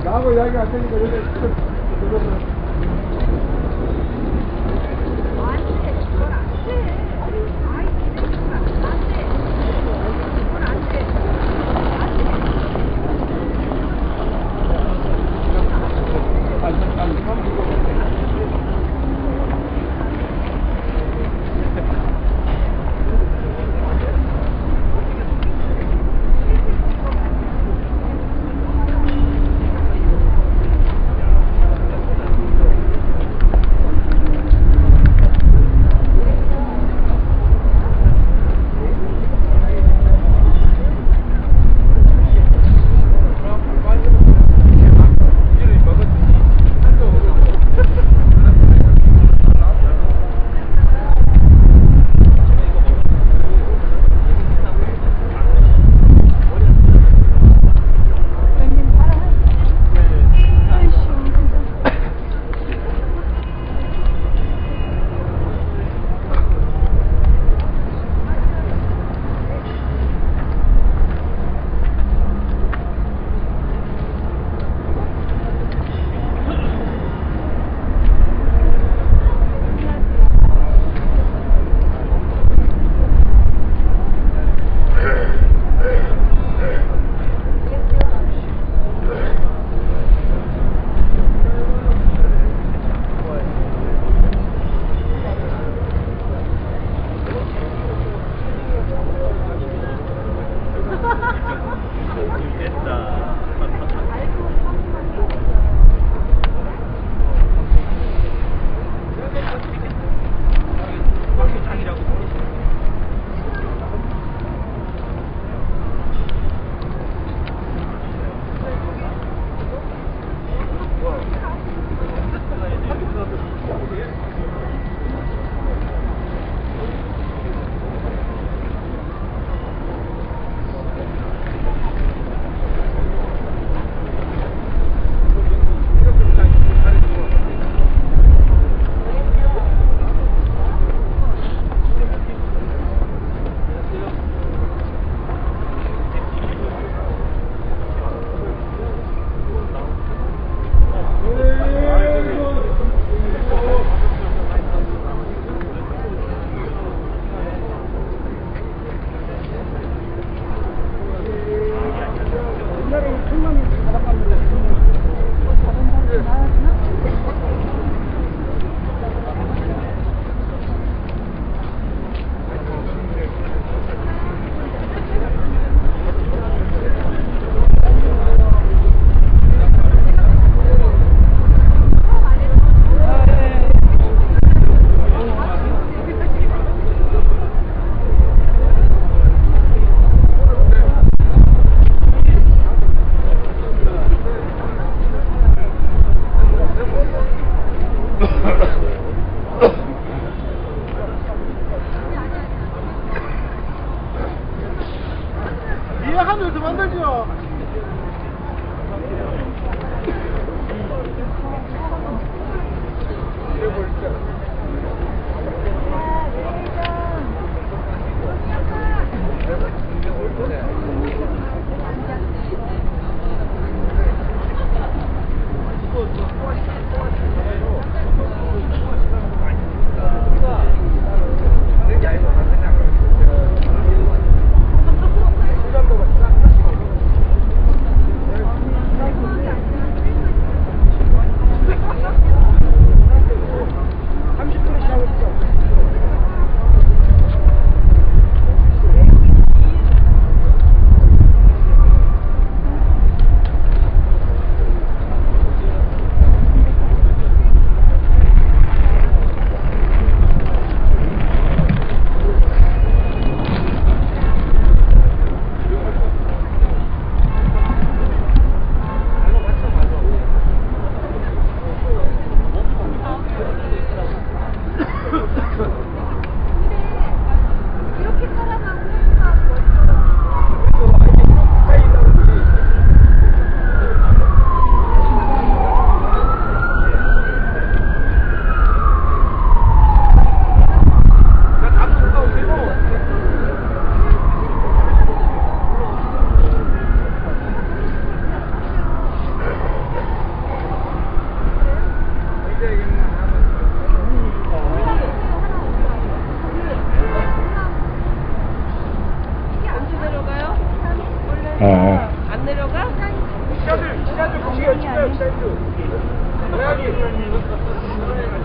나하고 이야기 안 되니까 여기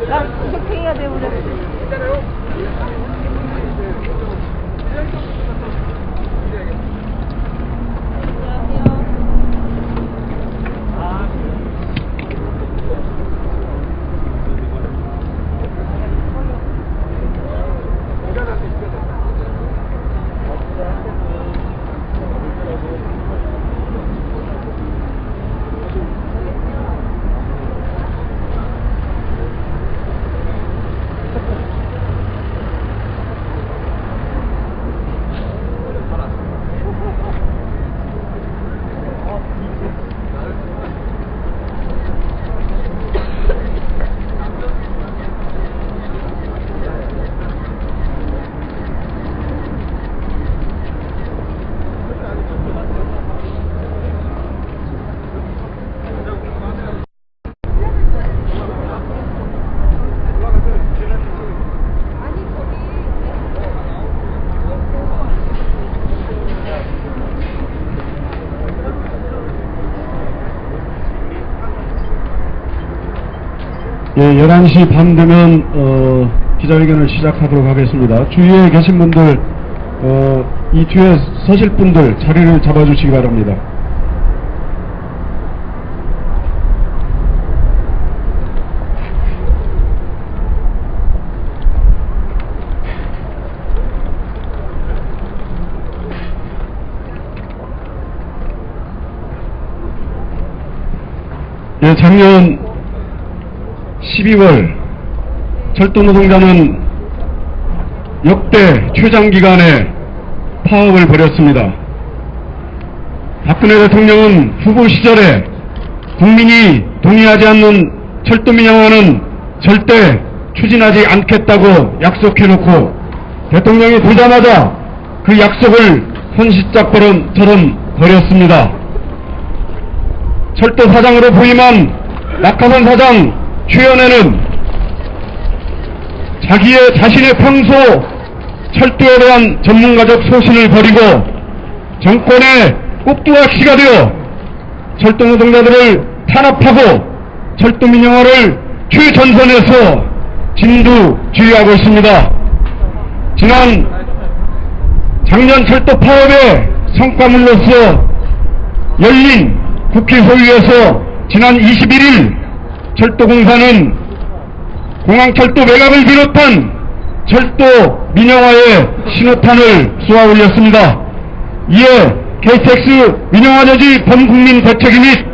나 이렇게 해야 돼, 우리. 예, 11시 반 되면 기자회견을 시작하도록 하겠습니다. 주위에 계신 분들, 이 뒤에 서실 분들 자리를 잡아주시기 바랍니다. 예, 작년 12월 철도노동자는 역대 최장기간의 파업을 벌였습니다. 박근혜 대통령은 후보 시절에 국민이 동의하지 않는 철도민영화는 절대 추진하지 않겠다고 약속해놓고 대통령이 되자마자 그 약속을 헌시짝처럼 버렸습니다. 철도 사장으로 부임한 낙하산 사장 최연애는 자신의 평소 철도에 대한 전문가적 소신을 버리고 정권의 꼭두각시가 되어 철도 노동자들을 탄압하고 철도 민영화를 최전선에서 진두지휘하고 있습니다. 작년 철도 파업의 성과물로서 열린 국회 소위에서 지난 21일 철도공사는 공항철도 매각을 비롯한 철도 민영화에 신호탄을 쏘아 올렸습니다. 이에 KTX 민영화저지 범국민 대책위 및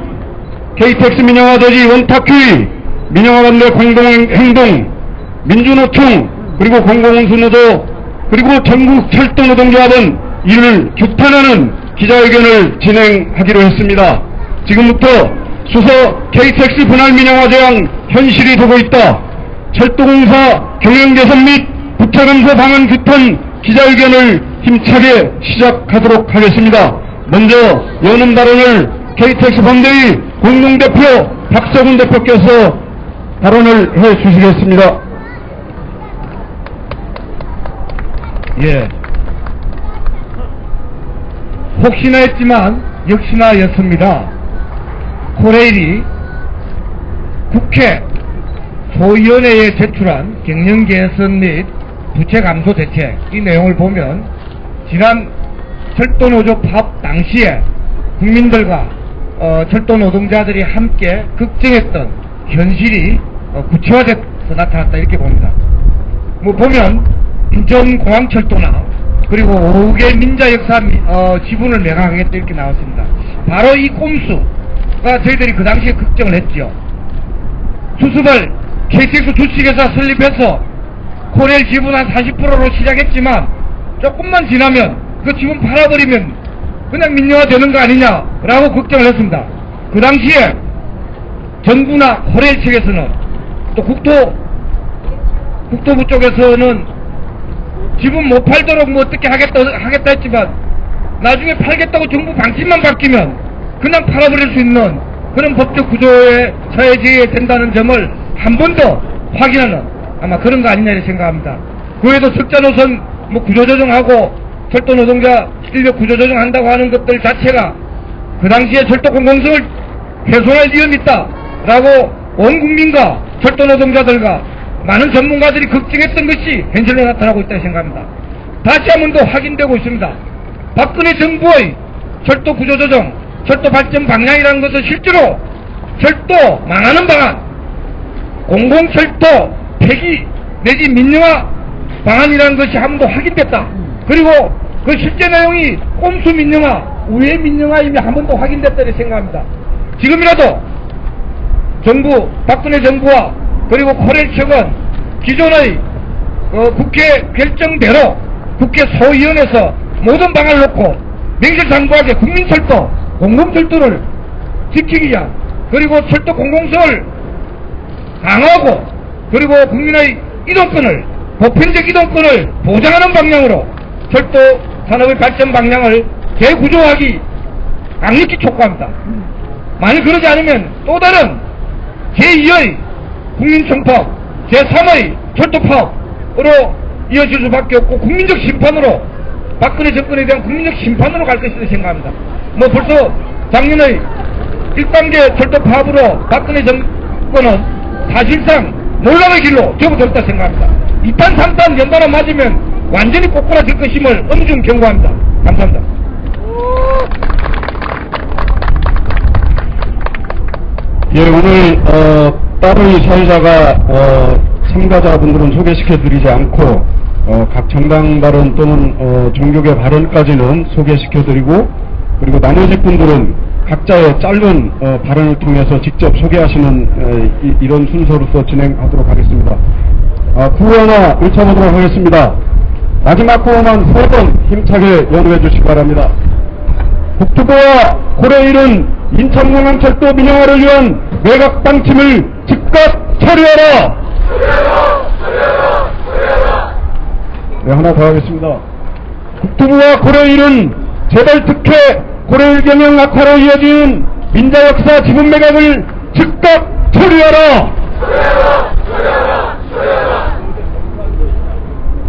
KTX 민영화저지 원탁회의, 민영화반대 공동행동, 민주노총, 그리고 공공운수노조, 그리고 전국 철도노동조합은 이를 규탄하는 기자회견을 진행하기로 했습니다. 지금부터 수서 KTX 분할 민영화 제한 현실이 되고 있다. 철도공사 경영개선 및 부차감사 방안 규탄 기자회견을 힘차게 시작하도록 하겠습니다. 먼저 여는 발언을 KTX 반대의 공동대표 박서군 대표께서 발언을 해주시겠습니다. 예. 혹시나 했지만 역시나였습니다. 코레일이 국회 소위원회에 제출한 경영개선 및 부채감소 대책 이 내용을 보면 지난 철도노조 파업 당시에 국민들과 철도노동자들이 함께 걱정했던 현실이 구체화돼서 나타났다 이렇게 봅니다. 뭐 보면 인천공항철도나 그리고 5개 민자역사 지분을 매각하겠다 이렇게 나왔습니다. 바로 이 꼼수가 저희들이 그 당시에 걱정을 했죠. 수습을 KTX 주식회사 설립해서 코레일 지분 한 40%로 시작했지만 조금만 지나면 그 지분 팔아버리면 그냥 민영화 되는 거 아니냐라고 걱정을 했습니다. 그 당시에 정부나 코레일 측에서는 또 국토부 쪽에서는 지분 못 팔도록 뭐 어떻게 하겠다 했지만 나중에 팔겠다고 정부 방침만 바뀌면 그냥 팔아버릴 수 있는 그런 법적 구조에 처해져야 된다는 점을 한 번 더 확인하는 아마 그런 거 아니냐 생각합니다. 그 외에도 석자노선 뭐 구조조정하고 철도노동자 인력 구조조정한다고 하는 것들 자체가 그 당시에 철도공공성을 훼손할 위험이 있다 라고 온 국민과 철도 노동자들과 많은 전문가들이 걱정했던 것이 현실로 나타나고 있다고 생각합니다. 다시 한 번 더 확인되고 있습니다. 박근혜 정부의 철도 구조조정, 철도 발전 방향이라는 것은 실제로 철도 망하는 방안, 공공철도 폐기 내지 민영화 방안이라는 것이 한 번 더 확인됐다. 그리고 그 실제 내용이 꼼수 민영화, 우회 민영화임이 한 번 더 확인됐다고 생각합니다. 지금이라도 정부, 박근혜 정부와 그리고 코레일 측은 기존의 국회 결정대로 국회 소위원회에서 모든 방안을 놓고 명실상부하게 국민철도, 공공철도를 지키기 위한 그리고 철도 공공성을 강화하고 그리고 국민의 이동권을, 보편적 이동권을 보장하는 방향으로 철도 산업의 발전 방향을 재구조하기 강력히 촉구합니다. 만약 그러지 않으면 또 다른 제2의 국민총파업, 제3의 철도파업으로 이어질 수밖에 없고 국민적 심판으로, 박근혜 정권에 대한 국민적 심판으로 갈 것이라고 생각합니다. 뭐 벌써 작년의 1단계 철도파업으로 박근혜 정권은 사실상 논란의 길로 접어들었다 생각합니다. 2탄, 3탄 연달아 맞으면 완전히 꼬꾸라질 것임을 엄중 경고합니다. 감사합니다. 예, 오늘 따로 이 사회자가 참가자분들은 소개시켜드리지 않고 각 정당 발언 또는 종교계 발언까지는 소개시켜드리고 그리고 나머지 분들은 각자의 짧은 발언을 통해서 직접 소개하시는 이런 순서로서 진행하도록 하겠습니다. 구호 하나 외쳐보도록 하겠습니다. 마지막 구호만 3번 힘차게 연호해 주시기 바랍니다. 국토부와 고려일은 인천공항철도 민영화를 위한 외곽 방침을 즉각 처리하라! 네, 하나 더 하겠습니다. 국토부와 고려일은 재벌 특혜 고려일 경영 악화로 이어진 민자 역사 지분 매각을 즉각 처리하라!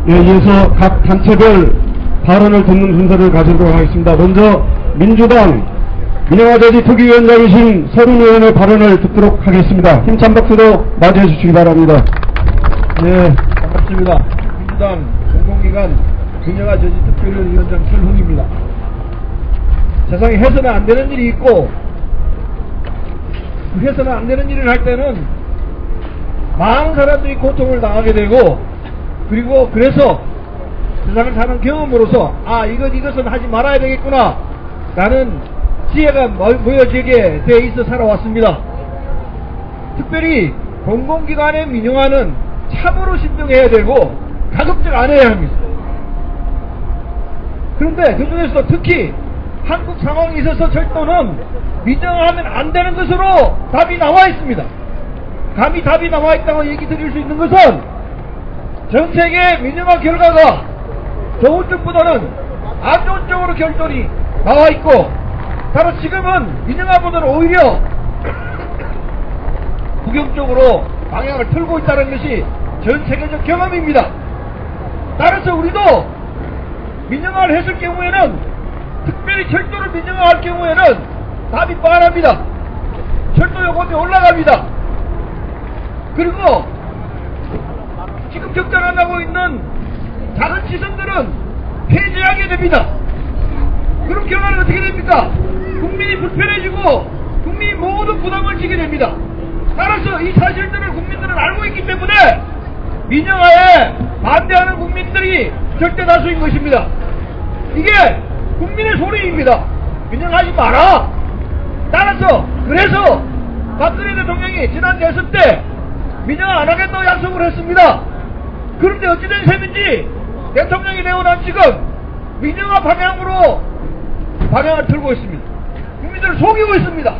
예, 이어서 각 단체별 발언을 듣는 순서를 가지도록 하겠습니다. 먼저 민주당 민영화저지 특위위원장이신 서른 의원의 발언을 듣도록 하겠습니다. 힘찬 박수로 맞이해 주시기 바랍니다. 네, 반갑습니다. 민주당 공공기관 민영화저지 특별위원장 설훈입니다. 세상에 해서는 안 되는 일이 있고 그 해서는 안 되는 일을 할 때는 많은 사람들이 고통을 당하게 되고 그리고 그래서 세상을 사는 경험으로서 이것은 하지 말아야 되겠구나 라는 지혜가 모여지게 돼 있어 살아왔습니다. 특별히 공공기관의 민영화는 참으로 신중해야 되고 가급적 안 해야 합니다. 그런데 그 중에서도 특히 한국 상황에 있어서 철도는 민영화하면 안 되는 것으로 답이 나와 있습니다. 감히 답이 나와 있다고 얘기 드릴 수 있는 것은 전 세계 민영화 결과가 좋은 쪽보다는 안 좋은 쪽으로 결론이 나와 있고 바로 지금은 민영화보다는 오히려 부정적으로 방향을 틀고 있다는 것이 전 세계적 경험입니다. 따라서 우리도 민영화를 했을 경우에는 특별히 철도를 민영화할 경우에는 답이 뻔합니다. 철도 요금이 올라갑니다. 그리고 지금 적자나고 있는 작은 시설들은 폐지하게 됩니다. 그럼 결과는 어떻게 됩니까? 국민이 불편해지고 국민이 모두 부담을 지게 됩니다. 따라서 이 사실들을 국민들은 알고 있기 때문에 민영화에 반대하는 국민들이 절대 다수인 것입니다. 이게 국민의 소리입니다. 민영화하지 마라. 따라서 그래서 박근혜 대통령이 지난 대선 때 민영화 안 하겠다고 약속을 했습니다. 그런데 어찌된 셈인지 대통령이 되고 난 지금 민영화 방향으로 방향을 틀고 있습니다. 국민들을 속이고 있습니다.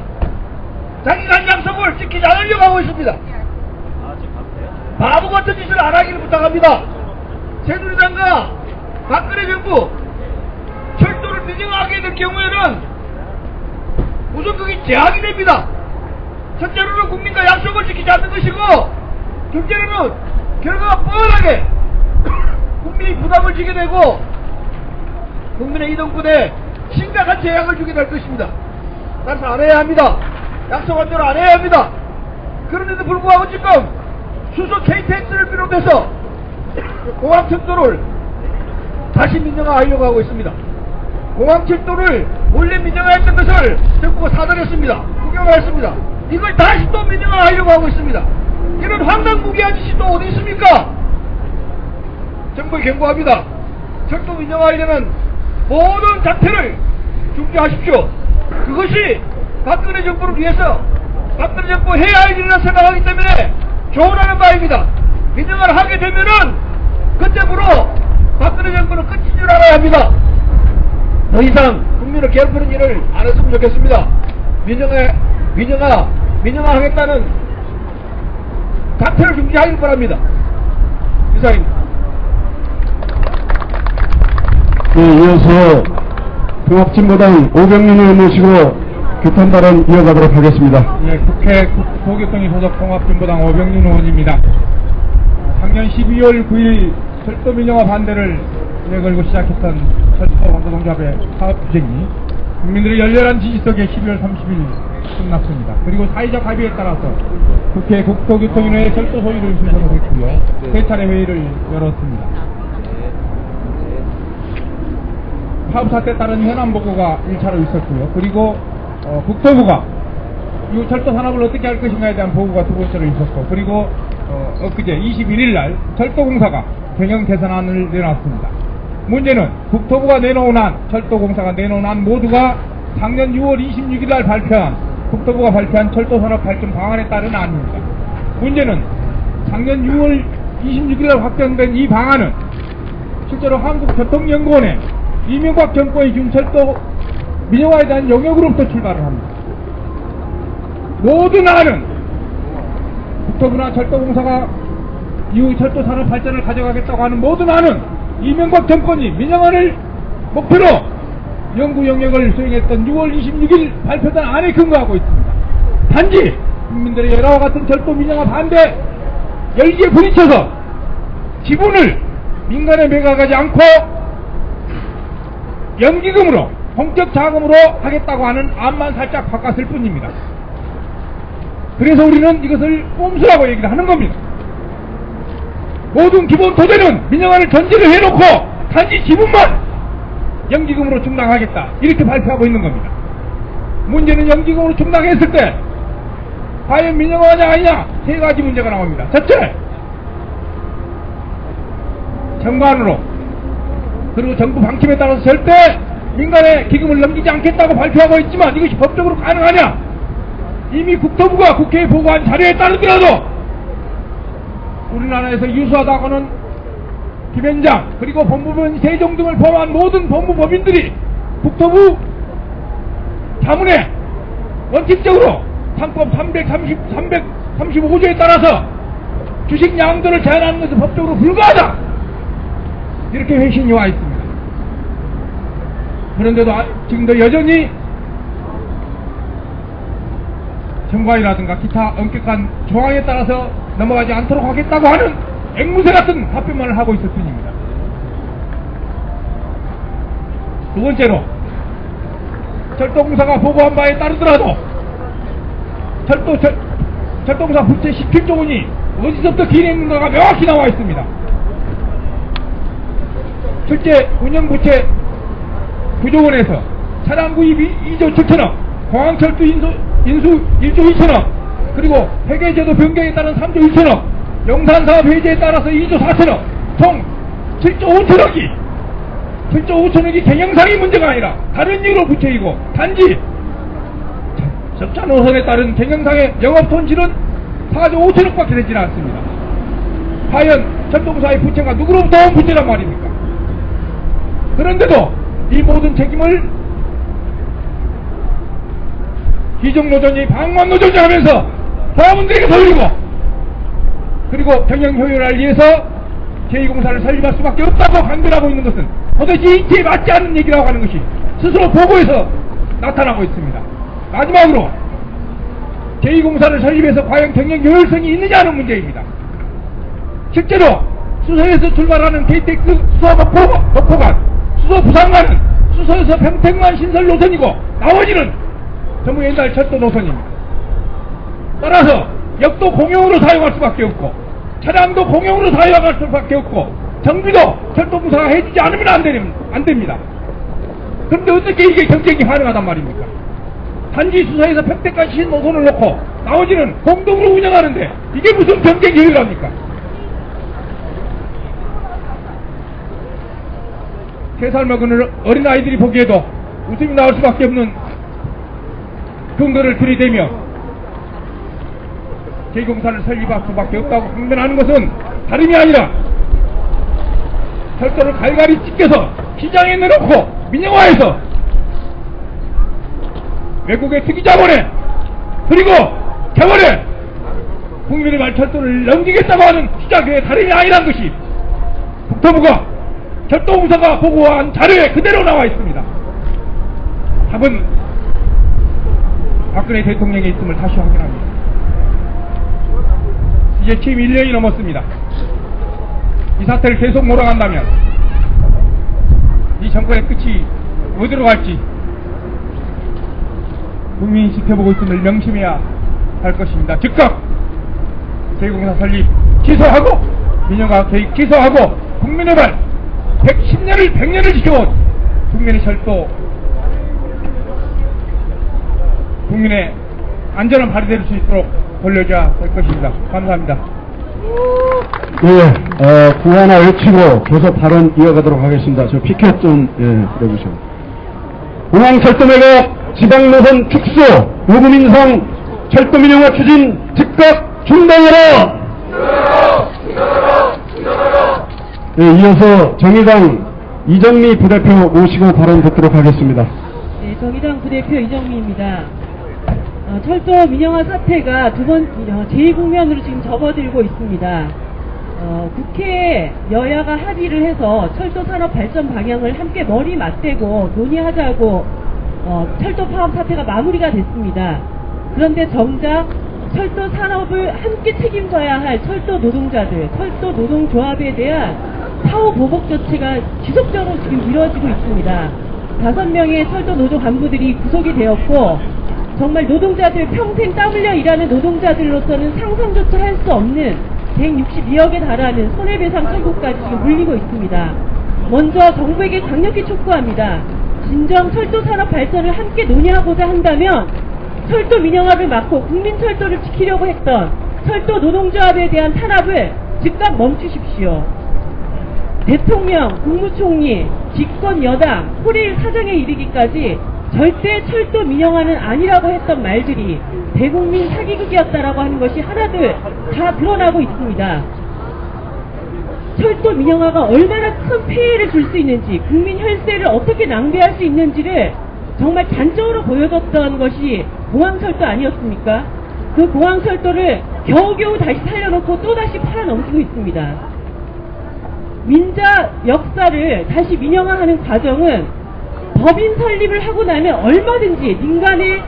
자기가 한 약속을 지키지 않으려고 하고 있습니다. 바보 같은 짓을 안 하기를 부탁합니다. 새누리당과 박근혜 정부 철도를 민영화하게 될 경우에는 우선 그게 제약이 됩니다. 첫째로는 국민과 약속을 지키지 않는 것이고 둘째로는 결과가 뻔하게 국민이 부담을 지게 되고 국민의 이동권에 심각한 제약을 주게 될 것입니다. 따라서 안 해야 합니다. 약속한 대로 안 해야 합니다. 그런데도 불구하고 지금 수소 KTX를 비롯해서 공항철도를 다시 민영화하려고 하고 있습니다. 공항철도를 원래 민영화했던 것을 정부가 사들였습니다. 국영화했습니다. 이걸 다시 또 민영화하려고 하고 있습니다. 이런 황당무계한 짓이 또 어디 있습니까? 정부에 경고합니다. 철도 민영화하려는 모든 자태를 중지하십시오. 그것이 박근혜 정부를 위해서 박근혜 정부 해야 할 일이라 생각하기 때문에 조언하는 바입니다. 민영화를 하게 되면은 그때부로 박근혜 정부는 끝인 줄 알아야 합니다. 더 이상 국민을 괴롭히는 일을 안 했으면 좋겠습니다. 민영화하겠다는 자체를 중지하길 바랍니다. 이상입니다. 네, 이어서 통합진보당 오병민 의원 모시고 규탄 발언 이어가도록 하겠습니다. 예, 국회 국토교통위 소속 통합진보당 오병민 의원입니다. 작년 12월 9일 철도 민영화 반대를 내걸고 시작했던 철도 광도동조합의 사업 투쟁이 국민들의 열렬한 지지 속에 12월 30일 끝났습니다. 그리고 사회적 합의에 따라서 국회 국토교통위원회 철도 소유를 순서로 했고요. 세 차례 회의를 열었습니다. 파업 사태에 따른 현안 보고가 1차로 있었고요. 그리고 국토부가 이 철도 산업을 어떻게 할 것인가에 대한 보고가 두 번째로 있었고, 그리고 엊그제 21일 날 철도공사가 경영 개선안을 내놨습니다. 문제는 국토부가 내놓은 안, 철도공사가 내놓은 안 모두가 작년 6월 26일 날 국토부가 발표한 철도산업 발전 방안에 따른 안입니다. 문제는 작년 6월 26일 날 확정된 이 방안은 실제로 한국교통연구원에 이명박 정권이 준 철도 민영화에 대한 영역으로부터 출발을 합니다. 모든 안은 국토부나 철도공사가 이후 철도 산업 발전을 가져가겠다고 하는 모든 안은 이명박 정권이 민영화를 목표로 연구 영역을 수행했던 6월 26일 발표된 안에 근거하고 있습니다. 단지 국민들의 여러와 같은 철도 민영화 반대 열기에 부딪혀서 지분을 민간에 매각하지 않고 연기금으로 공적 자금으로 하겠다고 하는 안만 살짝 바꿨을 뿐입니다. 그래서 우리는 이것을 꼼수라고 얘기를 하는 겁니다. 모든 기본 토대는 민영화를 전제를 해놓고 단지 지분만 연기금으로 충당하겠다 이렇게 발표하고 있는 겁니다. 문제는 연기금으로 충당했을 때 과연 민영화냐 아니냐 세 가지 문제가 나옵니다. 첫째, 정관으로 그리고 정부 방침에 따라서 절대 민간에 기금을 넘기지 않겠다고 발표하고 있지만 이것이 법적으로 가능하냐? 이미 국토부가 국회에 보고한 자료에 따르더라도 우리나라에서 유수하다고 하는 김현장 그리고 법무부인 세종 등을 포함한 모든 법무법인들이 국토부 자문에 원칙적으로 상법 335조에 따라서 주식 양도를 제한하는 것은 법적으로 불가하다 이렇게 회신이 와 있습니다. 그런데도 지금도 여전히 정관이라든가 기타 엄격한 조항에 따라서 넘어가지 않도록 하겠다고 하는 앵무새 같은 답변만을 하고 있을 뿐입니다. 두 번째로 철도공사가 보고한 바에 따르더라도 철도공사 부채 17조 원이 어디서부터 기인했는가가 명확히 나와 있습니다. 실제 운영부채 9조 원에서 차량 구입 2조 7천억, 공항철도 인수 1조 2천억, 그리고 회계제도 변경에 따른 3조 2천억, 용산사업 해제에 따라서 2조 4천억, 총 7조 5천억이 7조 5천억이 경영상의 문제가 아니라 다른 이유로 부채이고 단지 적자 노선에 따른 경영상의 영업손실은 4조 5천억밖에 되지 않습니다. 과연 철도공사의 부채가 누구로부터 온 부채란 말입니까? 그런데도 이 모든 책임을 기종노조니 방만노조니 하면서 사람들에게 돌리고 그리고 경영 효율화를 위해서 제2공사를 설립할 수밖에 없다고 강변하고 있는 것은 도대체 이치에 맞지 않는 얘기라고 하는 것이 스스로 보고에서 나타나고 있습니다. 마지막으로 제2공사를 설립해서 과연 경영 효율성이 있느냐 하는 문제입니다. 실제로 수서에서 출발하는 KTX 수서 목포간, 수서 부산간은 수서에서 평택만 신설 노선이고 나머지는 전부 옛날 철도 노선입니다. 따라서 역도 공용으로 사용할 수밖에 없고 차량도 공용으로 사용할 수밖에 없고 정비도 철도공사가 해주지 않으면 안 됩니다. 그런데 어떻게 이게 경쟁이 가능하단 말입니까? 단지 수사에서 평택까지 신 노선을 놓고 나머지는 공동으로 운영하는데 이게 무슨 경쟁 기회랍니까? 세 살 먹은 어린아이들이 보기에도 웃음이 나올 수밖에 없는 근거를 들이대며 제2공사를 설립할 수밖에 없다고 강변하는 것은 다름이 아니라 철도를 갈갈이 찢겨서 시장에 내놓고 민영화해서 외국의 투기자본에 그리고 자본에 국민의 말 철도를 넘기겠다고 하는 시작의 다름이 아니란 것이 국토부가 철도공사가 보고한 자료에 그대로 나와 있습니다. 답은 박근혜 대통령에 있음을 다시 확인합니다. 이제 취임 1년이 넘었습니다. 이 사태를 계속 몰아간다면 이 정권의 끝이 어디로 갈지 국민이 지켜보고 있음을 명심해야 할 것입니다. 즉각 제2공사 설립 취소하고 민영화 계획 취소하고 국민의 발 110년을 100년을 지켜온 국민의 철도 국민의 안전한 발휘될 수 있도록 돌려줘야 될 것입니다. 감사합니다. 예, 구하나 외치고 계속 발언 이어가도록 하겠습니다. 저 피켓 좀, 들어주시고. 공항철도 매각, 지방노선 축소, 요금 인상, 철도 민영화 추진 즉각 중단하라! 예, 이어서 정의당 이정미 부대표 모시고 발언 듣도록 하겠습니다. 네, 정의당 부대표 이정미입니다. 철도 민영화 사태가 제2국면으로 지금 접어들고 있습니다. 국회에 여야가 합의를 해서 철도 산업 발전 방향을 함께 머리 맞대고 논의하자고 철도 파업 사태가 마무리가 됐습니다. 그런데 정작 철도 산업을 함께 책임져야 할 철도 노동자들, 철도 노동조합에 대한 사후 보복 조치가 지속적으로 지금 이루어지고 있습니다. 5명의 철도 노조 간부들이 구속이 되었고 정말 노동자들 평생 땀 흘려 일하는 노동자들로서는 상상조차 할 수 없는 162억에 달하는 손해배상 청구까지 지금 물리고 있습니다. 먼저 정부에게 강력히 촉구합니다. 진정 철도 산업 발전을 함께 논의하고자 한다면 철도 민영화를 막고 국민철도를 지키려고 했던 철도 노동조합에 대한 탄압을 즉각 멈추십시오. 대통령, 국무총리, 집권 여당, 코레일 사장에 이르기까지 절대 철도 민영화는 아니라고 했던 말들이 대국민 사기극이었다라고 하는 것이 하나둘 다 드러나고 있습니다. 철도 민영화가 얼마나 큰 폐해를 줄 수 있는지, 국민 혈세를 어떻게 낭비할 수 있는지를 정말 단적으로 보여줬던 것이 공항철도 아니었습니까? 그 공항철도를 겨우겨우 다시 살려놓고 또다시 팔아넘기고 있습니다. 민자 역사를 다시 민영화하는 과정은 법인 설립을 하고 나면 얼마든지 민간에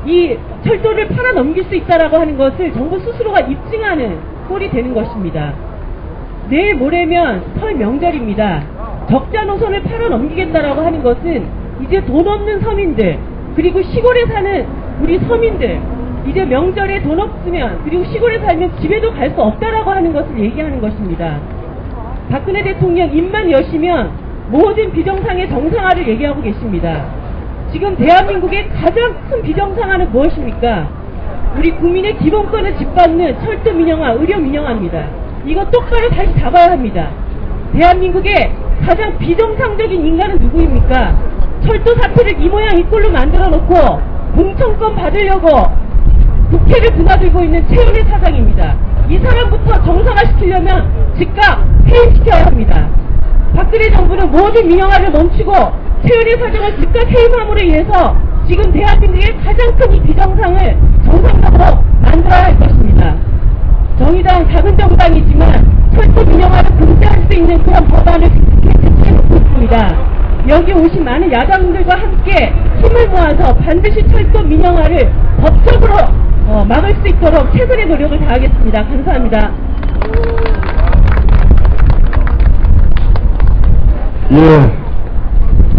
이 철도를 팔아넘길 수 있다라고 하는 것을 정부 스스로가 입증하는 꼴이 되는 것입니다. 내일 모레면 설 명절입니다. 적자 노선을 팔아넘기겠다라고 하는 것은 이제 돈 없는 서민들, 그리고 시골에 사는 우리 서민들, 이제 명절에 돈 없으면, 그리고 시골에 살면 집에도 갈 수 없다라고 하는 것을 얘기하는 것입니다. 박근혜 대통령 입만 여시면 모든 비정상의 정상화를 얘기하고 계십니다. 지금 대한민국의 가장 큰 비정상화는 무엇입니까? 우리 국민의 기본권을 짓밟는 철도 민영화, 의료 민영화입니다. 이거 똑바로 다시 잡아야 합니다. 대한민국의 가장 비정상적인 인간은 누구입니까? 철도 사태를 이 모양 이 꼴로 만들어 놓고 공천권 받으려고 국회를 드나들고 있는 최은혜 사장입니다. 이 사람부터 정상화시키려면 즉각 해임시켜야 합니다. 박근혜 정부는 모든 민영화를 멈추고 최은혜 사장을 즉각 해임함으로 인해서 지금 대한민국의 가장 큰 이 비정상을 정상적으로 만들어야 할 것입니다. 정의당 작은 정당이지만 철도 민영화를 금지할 수 있는 그런 법안을 제출해놓고 있습니다. 여기 오신 많은 야당들과 함께 힘을 모아서 반드시 철도 민영화를 법적으로 막을 수 있도록 최선의 노력을 다하겠습니다. 감사합니다. 예,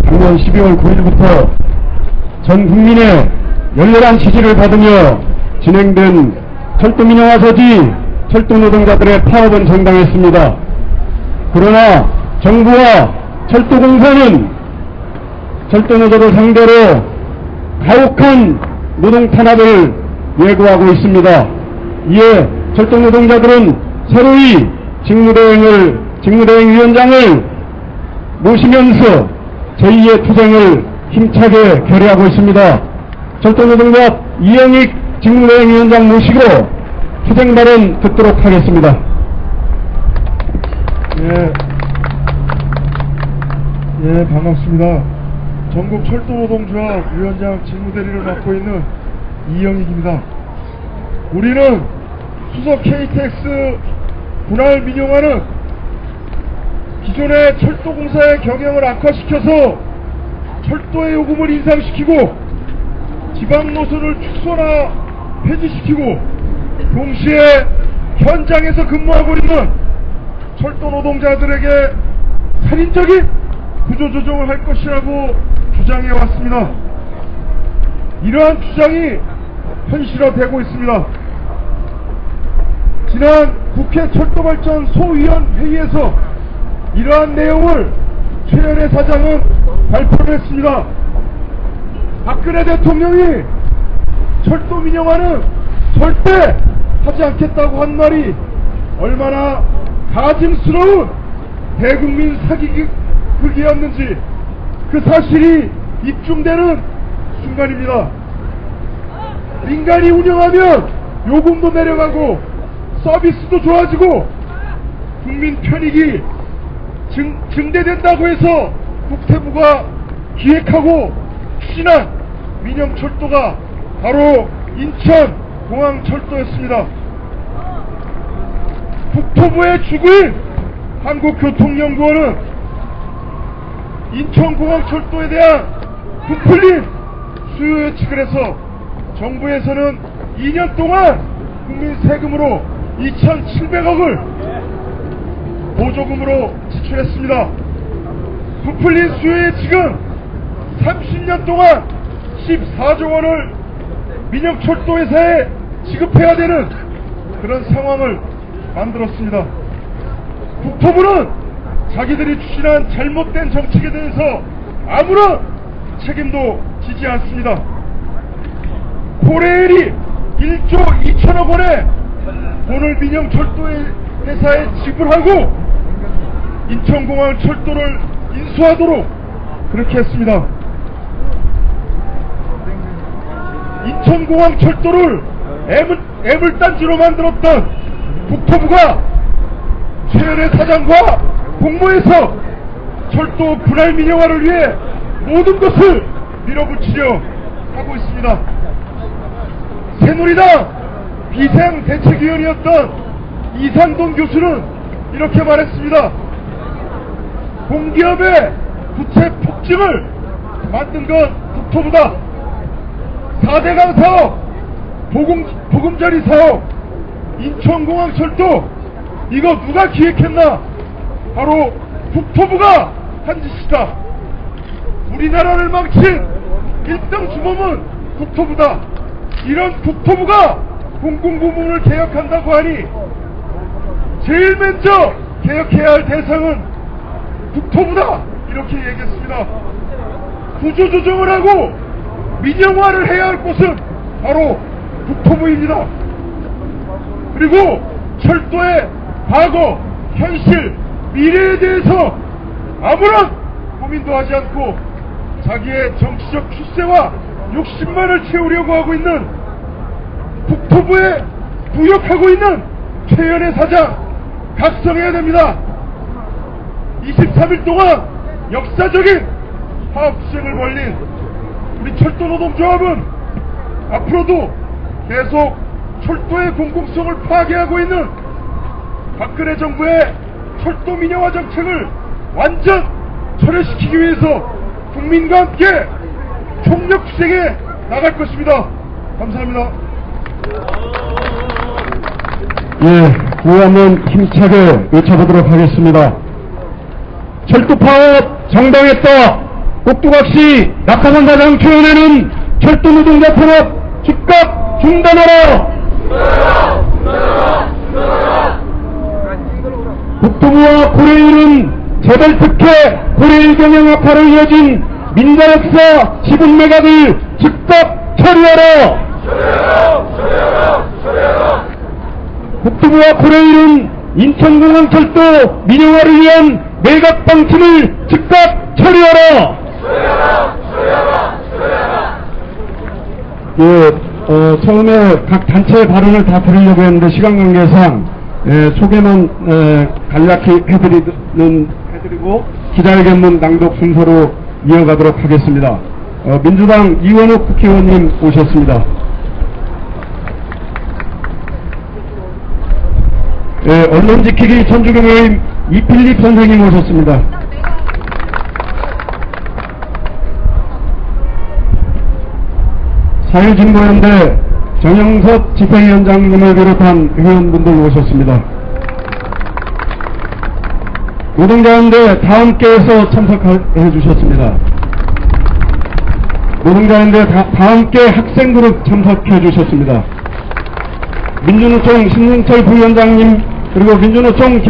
작년 12월 9일부터 전 국민의 열렬한 지지를 받으며 진행된 철도 민영화 저지 철도 노동자들의 파업은 정당했습니다. 그러나 정부와 철도공사는 철도 노조를 상대로 가혹한 노동 탄압을 예고하고 있습니다. 이에 철도 노동자들은 새로이 직무대행 위원장을 모시면서 제2의 투쟁을 힘차게 결의하고 있습니다. 철도 노동자 이영익 직무대행 위원장 모시고 투쟁 발언 듣도록 하겠습니다. 예, 반갑습니다. 전국 철도노동조합 위원장 직무대리를 맡고 있는 이영익입니다. 우리는 수석 KTX 분할 민영화는 기존의 철도공사의 경영을 악화시켜서 철도의 요금을 인상시키고 지방 노선을 축소나 폐지시키고 동시에 현장에서 근무하고 있는 철도 노동자들에게 살인적인 구조조정을 할 것이라고 주장해 왔습니다. 이러한 주장이 현실화되고 있습니다. 지난 국회 철도발전 소위원 회의에서 이러한 내용을 최현혜 사장은 발표를 했습니다. 박근혜 대통령이 철도 민영화는 절대 하지 않겠다고 한 말이 얼마나 가증스러운 대국민 사기극이었는지 그 사실이 입증되는 순간입니다. 민간이 운영하면 요금도 내려가고 서비스도 좋아지고 국민 편익이 증대된다고 해서 국토부가 기획하고 추진한 민영철도가 바로 인천공항철도였습니다. 국토부의 주구인 한국교통연구원은 인천공항철도에 대한 부풀린 수요 예측을 해서 정부에서는 2년 동안 국민 세금으로 2,700억을 보조금으로 지출했습니다. 부풀린 수요 예측은 30년 동안 14조 원을 민영철도회사에 지급해야 되는 그런 상황을 만들었습니다. 국토부는 자기들이 추진한 잘못된 정책에 대해서 아무런 책임도 지지 않습니다. 코레일이 1조 2천억 원의 돈을 민영철도회사에 지불하고 인천공항 철도를 인수하도록 그렇게 했습니다. 인천공항 철도를 애물단지로 만들었던 국토부가 최현혜 사장과 공모해서 철도 분할 민영화를 위해 모든 것을 밀어붙이려 하고 있습니다. 새누리당 비상대책위원이었던 이상돈 교수는 이렇게 말했습니다. 공기업의 부채 폭증을 만든 건 국토부다. 4대강 사업, 보금자리 사업, 인천공항 철도 이거 누가 기획했나? 바로 국토부가 한 짓이다. 우리나라를 망친 1등 주범은 국토부다. 이런 국토부가 공공부문을 개혁한다고 하니 제일 먼저 개혁해야 할 대상은 국토부다. 이렇게 얘기했습니다. 구조조정을 하고 민영화를 해야 할 곳은 바로 국토부입니다. 그리고 철도의 과거, 현실, 미래에 대해서 아무런 고민도 하지 않고 자기의 정치적 출세와 욕심만을 채우려고 하고 있는 국토부에 부역하고 있는 최현혜 사장 각성해야 됩니다. 23일 동안 역사적인 파업투쟁을 벌린 우리 철도노동조합은 앞으로도 계속 철도의 공공성을 파괴하고 있는 박근혜 정부의 철도 민영화 정책을 완전 철회시키기 위해서 국민과 함께 총력 투쟁에 나갈 것입니다. 감사합니다. 예, 구호 한번 힘차게 외쳐보도록 하겠습니다. 철도 파업 정당했다. 꼭두각시 낙하산 사장 최현혜는 철도 노동자 탄압 즉각 중단하라. 국토부와 고려일은 재벌특혜 고려일 경영 악화로 이어진 민자역사 지분 매각을 즉각 처리하라! 국토부와 고려일은 인천공항철도 민영화를 위한 매각 방침을 즉각 처리하라! 처음에 각 단체의 발언을 다 들으려고 했는데 시간 관계상 소개만 간략히 해드리고 기자회견문 낭독 순서로 이어가도록 하겠습니다. 민주당 이원욱 국회의원님 오셨습니다. 언론지키기 천주교 모임 이필립 선생님 오셨습니다. 사회진보연대 정영섭 집행위원장님을 비롯한 회원분들 오셨습니다. 노동자연대 다함께에서 참석해 주셨습니다. 노동자연대 다함께 학생그룹 참석해 주셨습니다. 민주노총 신승철 부위원장님 그리고 민주노총